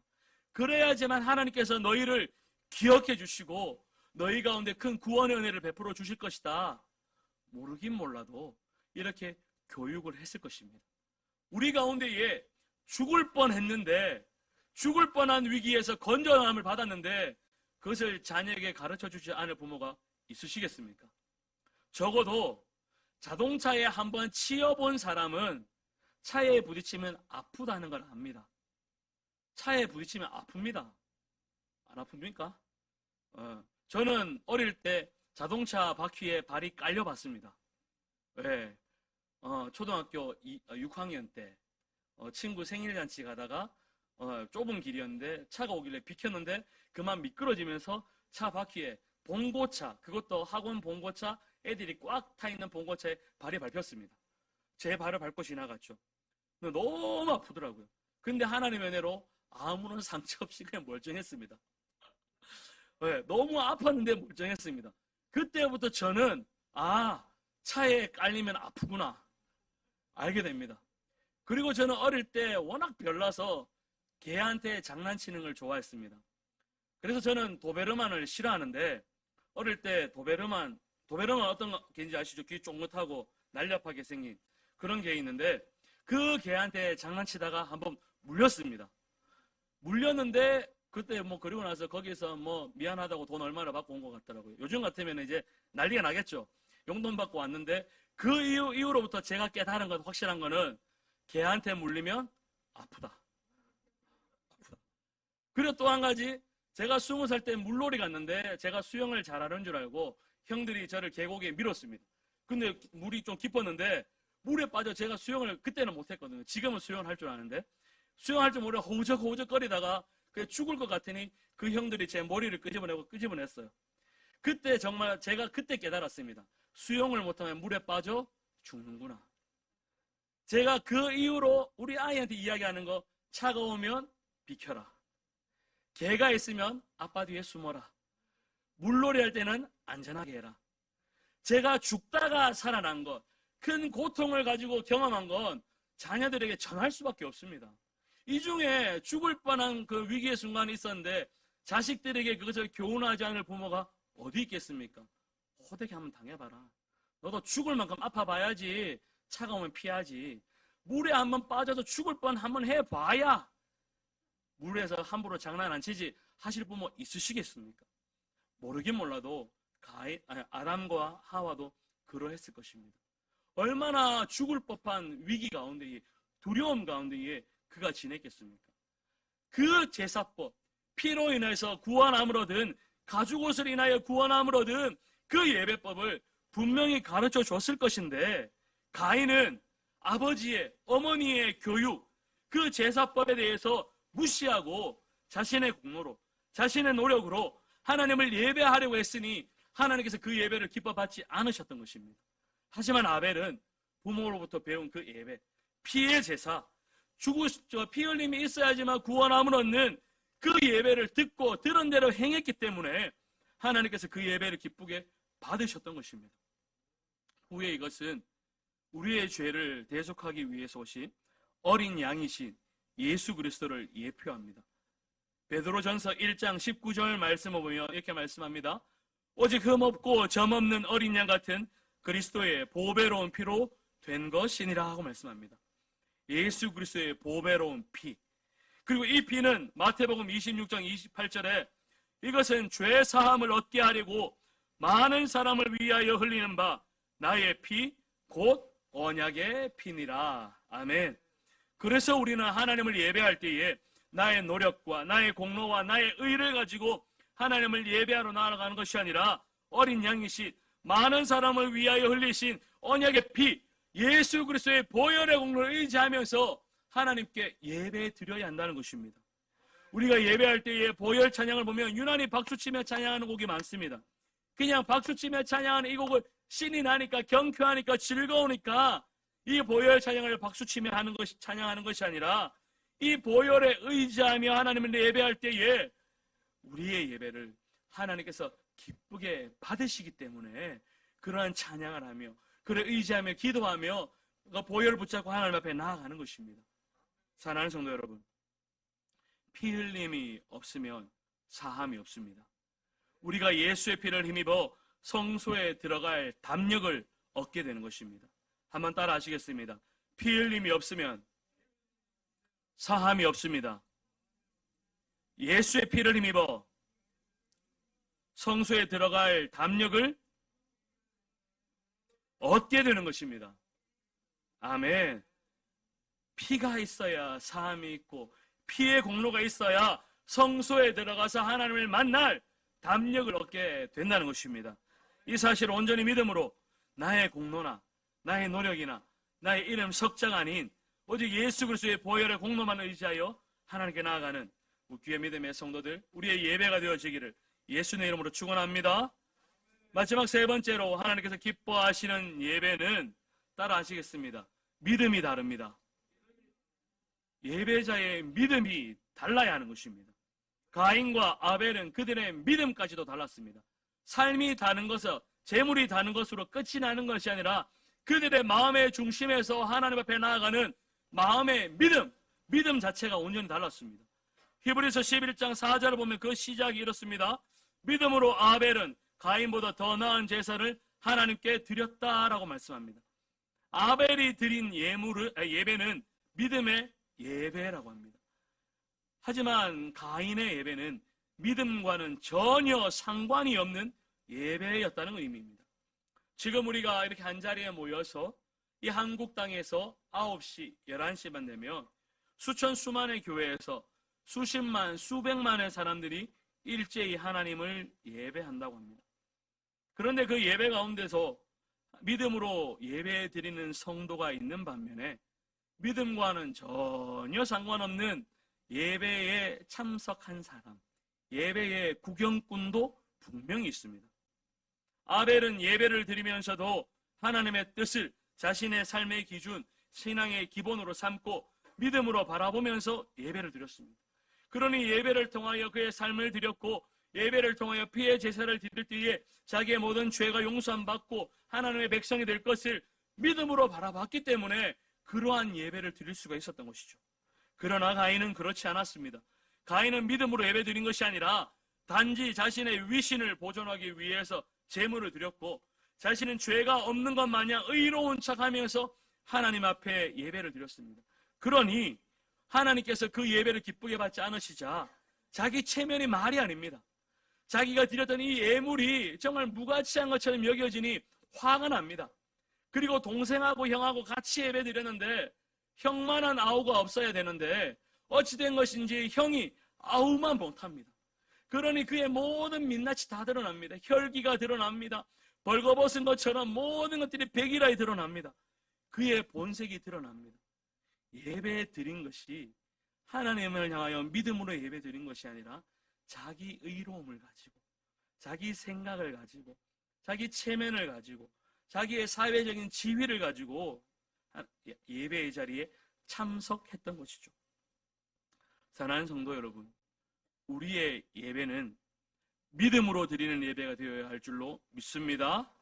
그래야지만 하나님께서 너희를 기억해 주시고 너희 가운데 큰 구원의 은혜를 베풀어 주실 것이다. 모르긴 몰라도 이렇게 교육을 했을 것입니다. 우리 가운데에 죽을 뻔했는데, 죽을 뻔한 위기에서 건져남을 받았는데 그것을 자녀에게 가르쳐 주지 않을 부모가 있으시겠습니까? 적어도 자동차에 한번 치여본 사람은 차에 부딪히면 아프다는 걸 압니다. 차에 부딪히면 아픕니다. 안 아픕니까? 저는 어릴 때 자동차 바퀴에 발이 깔려봤습니다. 네. 초등학교 6학년 때 친구 생일잔치 가다가 좁은 길이었는데 차가 오길래 비켰는데 그만 미끄러지면서 차 바퀴에 봉고차, 그것도 학원 봉고차, 애들이 꽉 타 있는 봉고차에 발이 밟혔습니다. 제 발을 밟고 지나갔죠. 너무 아프더라고요. 근데 하나님의 은혜로 아무런 상처 없이 그냥 멀쩡했습니다. 네, 너무 아팠는데 멀쩡했습니다. 그때부터 저는 차에 깔리면 아프구나 알게 됩니다. 그리고 저는 어릴 때 워낙 별나서 개한테 장난치는 걸 좋아했습니다. 그래서 저는 도베르만을 싫어하는데 어릴 때 도베르만 어떤 개인지 아시죠? 귀 쫑긋하고 날렵하게 생긴 그런 개 있는데 그 개한테 장난치다가 한번 물렸습니다. 물렸는데 그때 그리고 나서 거기서 미안하다고 돈 얼마나 받고 온 것 같더라고요. 요즘 같으면 이제 난리가 나겠죠. 용돈 받고 왔는데 그 이후로부터 제가 깨달은 건 확실한 거는 개한테 물리면 아프다. 그리고 또 한 가지, 제가 20살 때 물놀이 갔는데 제가 수영을 잘하는 줄 알고 형들이 저를 계곡에 밀었습니다. 근데 물이 좀 깊었는데 물에 빠져 제가 수영을 그때는 못했거든요. 지금은 수영을 할 줄 아는데 수영할 줄 모르고 허우적허우적거리다가 그냥 죽을 것 같으니 그 형들이 제 머리를 끄집어냈어요. 그때 정말 제가 그때 깨달았습니다. 수영을 못하면 물에 빠져 죽는구나. 제가 그 이후로 우리 아이한테 이야기하는 거, 차가 오면 비켜라. 개가 있으면 아빠 뒤에 숨어라. 물놀이 할 때는 안전하게 해라. 제가 죽다가 살아난 것, 큰 고통을 가지고 경험한 건 자녀들에게 전할 수밖에 없습니다. 이 중에 죽을 뻔한 그 위기의 순간이 있었는데 자식들에게 그것을 교훈하지 않을 부모가 어디 있겠습니까? 호되게 한번 당해봐라. 너도 죽을 만큼 아파봐야지. 차가 오면 피하지. 물에 한번 빠져서 죽을 뻔 한번 해봐야 물에서 함부로 장난 안 치지 하실 부모 있으시겠습니까? 모르긴 몰라도 아담과 하와도 그러했을 것입니다. 얼마나 죽을 법한 위기 가운데에, 두려움 가운데에 그가 지냈겠습니까? 그 제사법, 피로 인해서 구원함을 얻은, 가죽옷을 인하여 구원함을 얻은 그 예배법을 분명히 가르쳐 줬을 것인데 가인은 아버지의, 어머니의 교육, 그 제사법에 대해서 무시하고 자신의 공로로, 자신의 노력으로 하나님을 예배하려고 했으니 하나님께서 그 예배를 기뻐받지 않으셨던 것입니다. 하지만 아벨은 부모로부터 배운 그 예배, 피의 제사, 피 흘림이 있어야지만 구원함을 얻는 그 예배를 듣고 들은 대로 행했기 때문에 하나님께서 그 예배를 기쁘게 받으셨던 것입니다. 후에 이것은 우리의 죄를 대속하기 위해서 오신 어린 양이신 예수 그리스도를 예표합니다. 베드로전서 1장 19절 말씀을 보면 이렇게 말씀합니다. 오직 흠없고 점없는 어린 양 같은 그리스도의 보배로운 피로 된 것이니라 하고 말씀합니다. 예수 그리스도의 보배로운 피, 그리고 이 피는 마태복음 26장 28절에 이것은 죄 사함을 얻게 하려고 많은 사람을 위하여 흘리는 바 나의 피 곧 언약의 피니라. 아멘. 그래서 우리는 하나님을 예배할 때에 나의 노력과 나의 공로와 나의 의를 가지고 하나님을 예배하러 나아가는 것이 아니라 어린 양이신 많은 사람을 위하여 흘리신 언약의 피, 예수 그리스도의 보혈의 공로를 의지하면서 하나님께 예배 드려야 한다는 것입니다. 우리가 예배할 때에 보혈 찬양을 보면 유난히 박수치며 찬양하는 곡이 많습니다. 그냥 박수치며 찬양하는 이 곡을 신이 나니까, 경쾌하니까, 즐거우니까 이 보혈 찬양을 박수치며 하는 것이, 찬양하는 것이 아니라 이 보혈에 의지하며 하나님을 예배할 때에 우리의 예배를 하나님께서 기쁘게 받으시기 때문에 그러한 찬양을 하며 그를 의지하며 기도하며 그 보혈을 붙잡고 하나님 앞에 나아가는 것입니다. 사랑하는 성도 여러분, 피 흘림이 없으면 사함이 없습니다. 우리가 예수의 피를 힘입어 성소에 들어갈 담력을 얻게 되는 것입니다. 한번 따라 하시겠습니다. 피 흘림이 없으면 사함이 없습니다. 예수의 피를 힘입어 성소에 들어갈 담력을 얻게 되는 것입니다. 아멘. 피가 있어야 사함이 있고 피의 공로가 있어야 성소에 들어가서 하나님을 만날 담력을 얻게 된다는 것입니다. 이 사실을 온전히 믿음으로 나의 공로나 나의 노력이나 나의 이름 석자가 아닌 오직 예수 그리스도의 보혈의 공로만 의지하여 하나님께 나아가는 귀의 믿음의 성도들, 우리의 예배가 되어지기를 예수님의 이름으로 축원합니다. 마지막 세 번째로 하나님께서 기뻐하시는 예배는 따라 하시겠습니다. 믿음이 다릅니다. 예배자의 믿음이 달라야 하는 것입니다. 가인과 아벨은 그들의 믿음까지도 달랐습니다. 삶이 다른 것은 재물이 다른 것으로 끝이 나는 것이 아니라 그들의 마음의 중심에서 하나님 앞에 나아가는 마음의 믿음 자체가 온전히 달랐습니다. 히브리서 11장 4절을 보면 그 시작이 이렇습니다. 믿음으로 아벨은 가인보다 더 나은 제사를 하나님께 드렸다라고 말씀합니다. 아벨이 드린 예배는 믿음의 예배라고 합니다. 하지만 가인의 예배는 믿음과는 전혀 상관이 없는 예배였다는 의미입니다. 지금 우리가 이렇게 한자리에 모여서 이 한국 땅에서 9시, 11시만 되면 수천 수만의 교회에서 수십만, 수백만의 사람들이 일제히 하나님을 예배한다고 합니다. 그런데 그 예배 가운데서 믿음으로 예배 드리는 성도가 있는 반면에 믿음과는 전혀 상관없는 예배에 참석한 사람, 예배의 구경꾼도 분명히 있습니다. 아벨은 예배를 드리면서도 하나님의 뜻을 자신의 삶의 기준, 신앙의 기본으로 삼고 믿음으로 바라보면서 예배를 드렸습니다. 그러니 예배를 통하여 그의 삶을 드렸고 예배를 통하여 피의 제사를 드릴 때에 자기의 모든 죄가 용서함 받고 하나님의 백성이 될 것을 믿음으로 바라봤기 때문에 그러한 예배를 드릴 수가 있었던 것이죠. 그러나 가인은 그렇지 않았습니다. 가인은 믿음으로 예배 드린 것이 아니라 단지 자신의 위신을 보존하기 위해서 제물을 드렸고 자신은 죄가 없는 것 마냥 의로운 척하면서 하나님 앞에 예배를 드렸습니다. 그러니 하나님께서 그 예배를 기쁘게 받지 않으시자 자기 체면이 말이 아닙니다. 자기가 드렸던 이 예물이 정말 무가치한 것처럼 여겨지니 화가 납니다. 그리고 동생하고 형하고 같이 예배 드렸는데 형만한 아우가 없어야 되는데 어찌된 것인지 형이 아우만 못합니다. 그러니 그의 모든 민낯이 다 드러납니다. 혈기가 드러납니다. 벌거벗은 것처럼 모든 것들이 백일하게 드러납니다. 그의 본색이 드러납니다. 예배 드린 것이 하나님을 향하여 믿음으로 예배 드린 것이 아니라 자기 의로움을 가지고 자기 생각을 가지고 자기 체면을 가지고 자기의 사회적인 지위를 가지고 예배의 자리에 참석했던 것이죠. 사랑하는 성도 여러분, 우리의 예배는 믿음으로 드리는 예배가 되어야 할 줄로 믿습니다.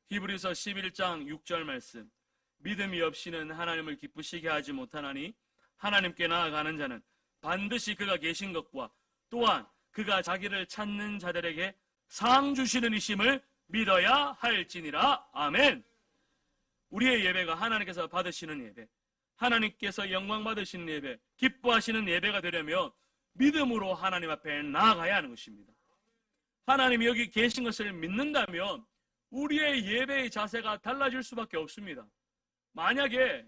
히브리서 11장 6절 말씀, 믿음이 없이는 하나님을 기쁘시게 하지 못하나니 하나님께 나아가는 자는 반드시 그가 계신 것과 또한 그가 자기를 찾는 자들에게 상 주시는 이심을 믿어야 할지니라. 아멘. 우리의 예배가 하나님께서 받으시는 예배, 하나님께서 영광 받으시는 예배, 기뻐하시는 예배가 되려면 믿음으로 하나님 앞에 나아가야 하는 것입니다. 하나님이 여기 계신 것을 믿는다면 우리의 예배의 자세가 달라질 수밖에 없습니다. 만약에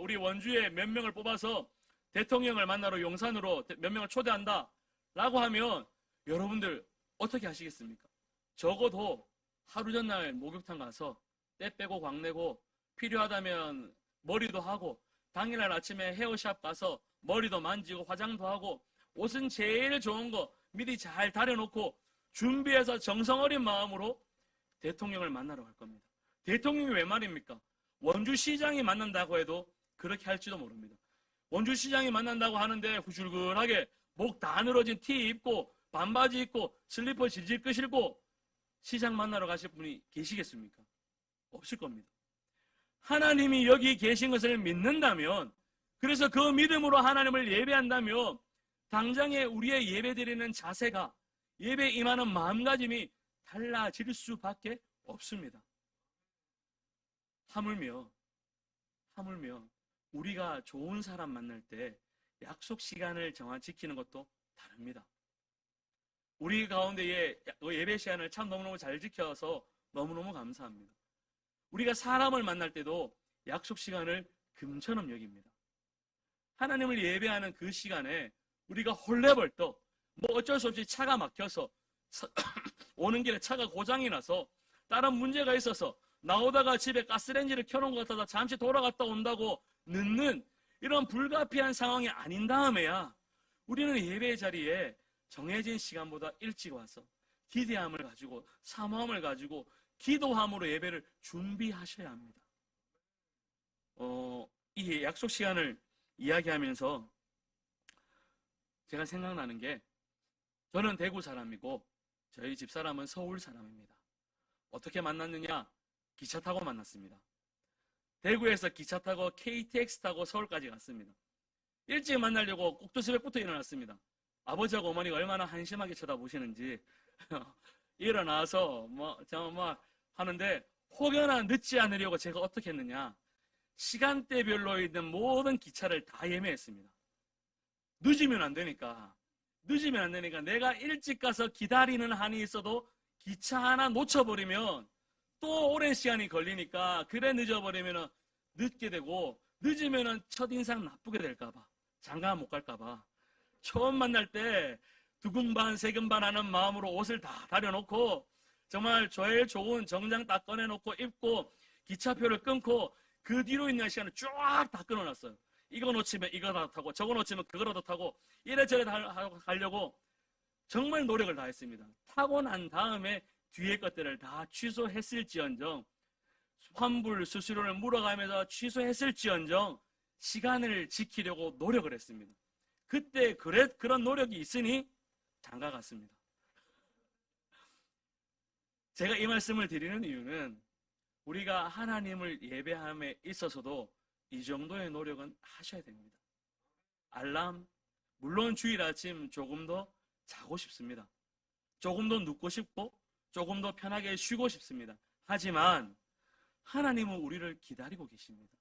우리 원주에 몇 명을 뽑아서 대통령을 만나러 용산으로 몇 명을 초대한다 라고 하면 여러분들 어떻게 하시겠습니까? 적어도 하루 전날 목욕탕 가서 때 빼고 광내고 필요하다면 머리도 하고 당일날 아침에 헤어샵 가서 머리도 만지고 화장도 하고 옷은 제일 좋은 거 미리 잘 다려놓고 준비해서 정성 어린 마음으로 대통령을 만나러 갈 겁니다. 대통령이 왜 말입니까? 원주시장이 만난다고 해도 그렇게 할지도 모릅니다. 원주시장이 만난다고 하는데 후줄근하게 목 다 늘어진 티 입고 반바지 입고 슬리퍼 질질 끄실고 시장 만나러 가실 분이 계시겠습니까? 없을 겁니다. 하나님이 여기 계신 것을 믿는다면, 그래서 그 믿음으로 하나님을 예배한다면 당장에 우리의 예배드리는 자세가, 예배에 임하는 마음가짐이 달라질 수밖에 없습니다. 하물며 우리가 좋은 사람 만날 때 약속 시간을 지키는 것도 다릅니다. 우리 가운데에 예배 시간을 참 너무너무 잘 지켜서 너무너무 감사합니다. 우리가 사람을 만날 때도 약속 시간을 금처럼 여깁니다. 하나님을 예배하는 그 시간에 우리가 헐레벌떡 뭐 어쩔 수 없이 차가 막혀서 오는 길에 차가 고장이 나서 다른 문제가 있어서 나오다가 집에 가스레인지를 켜놓은 것 같아서 잠시 돌아갔다 온다고 늦는 이런 불가피한 상황이 아닌 다음에야 우리는 예배 자리에 정해진 시간보다 일찍 와서 기대함을 가지고 사모함을 가지고 기도함으로 예배를 준비하셔야 합니다. 이 약속 시간을 이야기하면서 제가 생각나는 게 저는 대구 사람이고 저희 집사람은 서울 사람입니다. 어떻게 만났느냐? 기차 타고 만났습니다. 대구에서 기차 타고 KTX 타고 서울까지 갔습니다. 일찍 만나려고 꼭두새벽부터 일어났습니다. 아버지하고 어머니가 얼마나 한심하게 쳐다보시는지 일어나서 막 하는데 혹여나 늦지 않으려고 제가 어떻게 했느냐? 시간대별로 있는 모든 기차를 다 예매했습니다. 늦으면 안 되니까 내가 일찍 가서 기다리는 한이 있어도 기차 하나 놓쳐버리면 또 오랜 시간이 걸리니까 그래 늦어버리면 늦게 되고 늦으면 첫인상 나쁘게 될까봐 장가 못 갈까봐 처음 만날 때 두근반 세근반 하는 마음으로 옷을 다 다려놓고 정말 제일 좋은 정장 딱 꺼내놓고 입고 기차표를 끊고 그 뒤로 있는 시간을 쫙 다 끊어놨어요. 이거 놓치면 이거라도 타고 저거 놓치면 그거라도 타고 이래저래 가려고 정말 노력을 다했습니다. 타고 난 다음에 뒤에 것들을 다 취소했을지언정 환불 수수료를 물어가면서 취소했을지언정 시간을 지키려고 노력을 했습니다. 그때 그런 노력이 있으니 장가 갔습니다. 제가 이 말씀을 드리는 이유는 우리가 하나님을 예배함에 있어서도 이 정도의 노력은 하셔야 됩니다. 알람, 물론 주일 아침 조금 더 자고 싶습니다. 조금 더 눕고 싶고 조금 더 편하게 쉬고 싶습니다. 하지만 하나님은 우리를 기다리고 계십니다.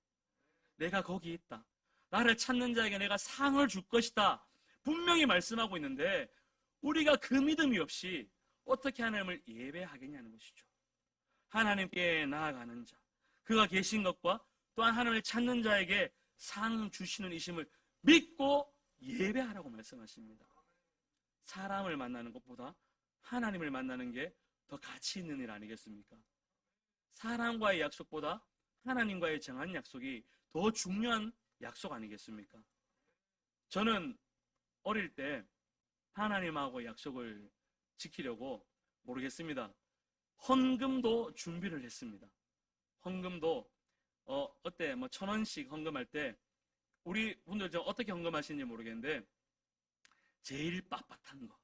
내가 거기 있다. 나를 찾는 자에게 내가 상을 줄 것이다. 분명히 말씀하고 있는데 우리가 그 믿음이 없이 어떻게 하나님을 예배하겠냐는 것이죠. 하나님께 나아가는 자, 그가 계신 것과 또한 하나님을 찾는 자에게 상 주시는 이심을 믿고 예배하라고 말씀하십니다. 사람을 만나는 것보다 하나님을 만나는 게 더 가치 있는 일 아니겠습니까? 사람과의 약속보다 하나님과의 정한 약속이 더 중요한 약속 아니겠습니까? 저는 어릴 때 하나님하고 약속을 지키려고 모르겠습니다. 헌금도 준비를 했습니다. 헌금도 어때 1,000원씩 헌금할 때 우리 분들 좀 어떻게 헌금하시는지 모르겠는데 제일 빳빳한 거,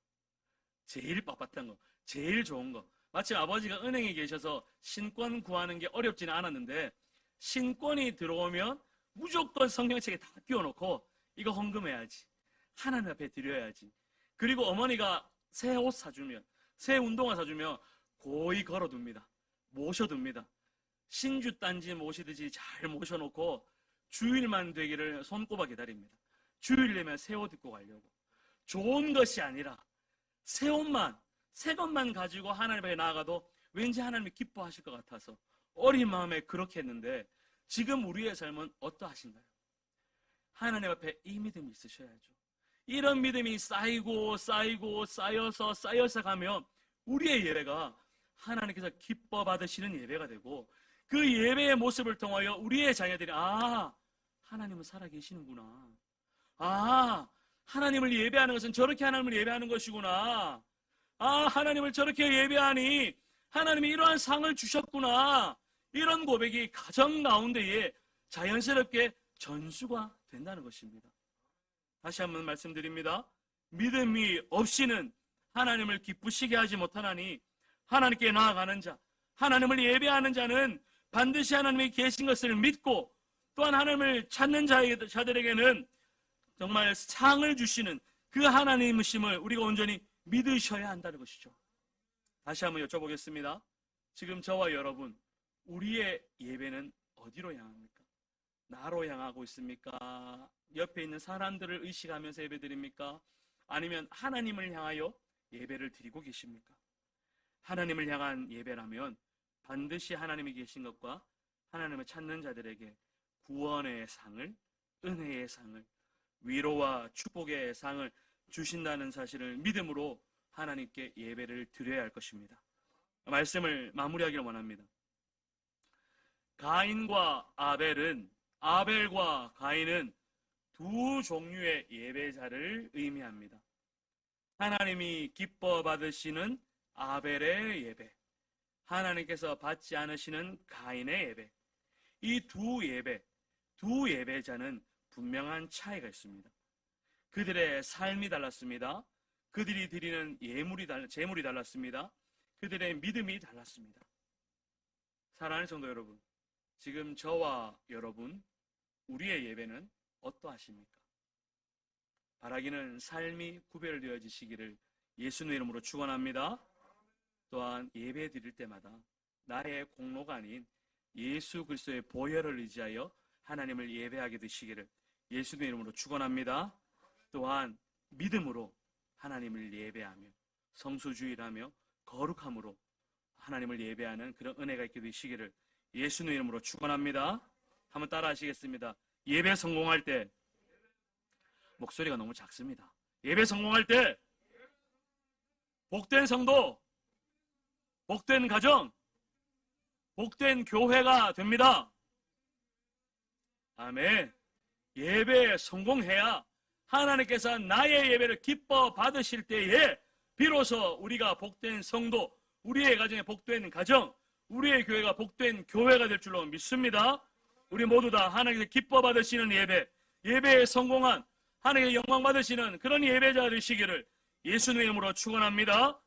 제일 좋은 거. 마치 아버지가 은행에 계셔서 신권 구하는 게 어렵지는 않았는데 신권이 들어오면 무조건 성경책에 다 띄워놓고 이거 헌금해야지. 하나님 앞에 드려야지. 그리고 어머니가 새 옷 사주면, 새 운동화 사주면 고이 걸어둡니다. 모셔둡니다. 신주단지 모시듯이 잘 모셔놓고 주일만 되기를 손꼽아 기다립니다. 주일 되면 새 옷 입고 가려고. 좋은 것이 아니라 새 옷만, 새 것만 가지고 하나님 앞에 나아가도 왠지 하나님이 기뻐하실 것 같아서 어린 마음에 그렇게 했는데 지금 우리의 삶은 어떠하신가요? 하나님 앞에 이 믿음이 있으셔야죠. 이런 믿음이 쌓여서 가면 우리의 예배가 하나님께서 기뻐 받으시는 예배가 되고 그 예배의 모습을 통하여 우리의 자녀들이 하나님은 살아계시는구나. 하나님을 예배하는 것은 저렇게 하나님을 예배하는 것이구나. 하나님을 저렇게 예배하니 하나님이 이러한 상을 주셨구나. 이런 고백이 가정 가운데에 자연스럽게 전수가 된다는 것입니다. 다시 한번 말씀드립니다. 믿음이 없이는 하나님을 기쁘시게 하지 못하나니 하나님께 나아가는 자, 하나님을 예배하는 자는 반드시 하나님이 계신 것을 믿고 또한 하나님을 찾는 자들에게는 정말 상을 주시는 그 하나님이심을 우리가 온전히 믿으셔야 한다는 것이죠. 다시 한번 여쭤보겠습니다. 지금 저와 여러분, 우리의 예배는 어디로 향합니까? 나로 향하고 있습니까? 옆에 있는 사람들을 의식하면서 예배드립니까? 아니면 하나님을 향하여 예배를 드리고 계십니까? 하나님을 향한 예배라면 반드시 하나님이 계신 것과 하나님을 찾는 자들에게 구원의 상을, 은혜의 상을, 위로와 축복의 상을 주신다는 사실을 믿음으로 하나님께 예배를 드려야 할 것입니다. 말씀을 마무리하기를 원합니다. 가인과 아벨과 가인은 두 종류의 예배자를 의미합니다. 하나님이 기뻐 받으시는 아벨의 예배, 하나님께서 받지 않으시는 가인의 예배. 이 두 예배자는 분명한 차이가 있습니다. 그들의 삶이 달랐습니다. 그들이 드리는 제물이 달랐습니다. 그들의 믿음이 달랐습니다. 사랑하는 성도 여러분, 지금 저와 여러분, 우리의 예배는 어떠하십니까? 바라기는 삶이 구별되어지시기를 예수님의 이름으로 축원합니다. 또한 예배 드릴 때마다 나의 공로가 아닌 예수 그리스도의 보혈을 의지하여 하나님을 예배하게 되시기를 예수님의 이름으로 축원합니다. 또한 믿음으로 하나님을 예배하며 성수주의라며 거룩함으로 하나님을 예배하는 그런 은혜가 있게 되시기를 예수님의 이름으로 축원합니다. 한번 따라 하시겠습니다. 예배 성공할 때 목소리가 너무 작습니다. 예배 성공할 때 복된 성도, 복된 가정, 복된 교회가 됩니다. 아멘. 예배에 성공해야 하나님께서 나의 예배를 기뻐 받으실 때에 비로소 우리가 복된 성도, 우리의 가정에 복된 가정, 우리의 교회가 복된 교회가 될 줄로 믿습니다. 우리 모두 다 하나님께서 기뻐 받으시는 예배에 성공한 하나님의 영광 받으시는 그런 예배자 되시기를 예수님의 이름으로 축원합니다.